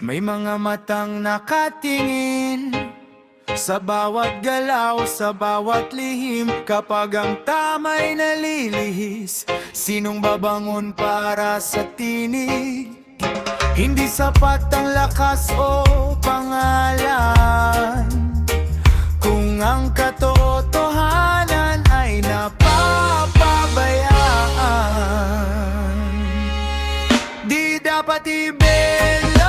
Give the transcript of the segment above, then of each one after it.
May mga matang nakatingin sa bawat galaw, sa bawat lihim. Kapag ang tama'y nalilihis, sinong babangon para sa tinig? Hindi sapat ang lakas o pangalan kung ang katotohanan ay napapabayaan. Di dapat ibelolo,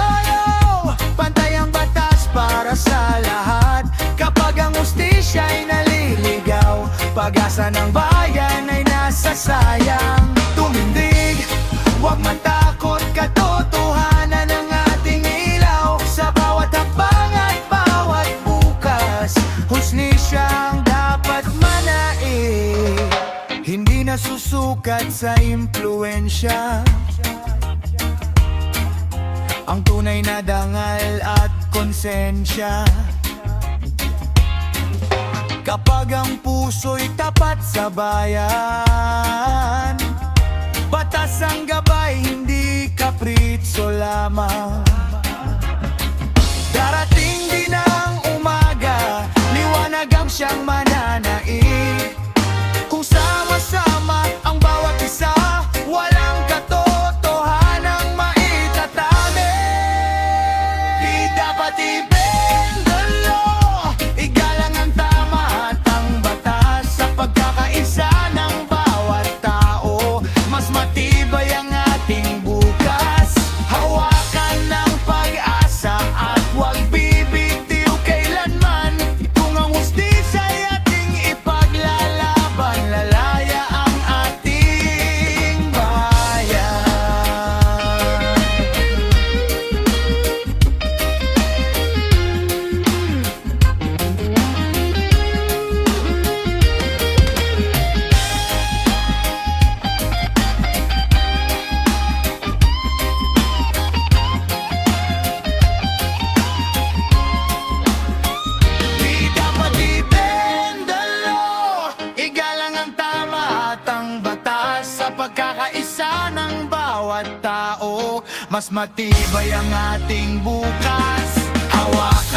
pantay ang batas para sa lahat. Kapag ang hustisya'y naliligaw, pag-asa ng bayan ay nasasayang. Tumindig, huwag matakot, katotohanan ang ating ilaw. Sa bawat hakbang at bawat bukas, hustisya ang dapat manaig. Hindi nasusukat sa impluensya ang tunay na dangal at konsensya. Kapag ang puso'y tapat sa bayan, batas ang gabay, hindi kapritso lamang. Darating din ang umaga, liwanag ang siyang mananaig. Kung sama-sama ang bawat isa, walang katotohanang maitatabi. Di dapat ibendalo, igalang ang tama at ang batas. Sa pagkakaisa ng bawat tao, mas matibay ang ating bukas. Hawakan ng pag-asa at huwag bibitiw kailanman. Kung ang hustisiya'y ating ipaglalaban, lalaya ang ating bayan. Di dapat ibendalo, igalang ang tama at ang batas. Sa pagkakaisa ng bawat tao, mas matibay ang ating bukas. Hawak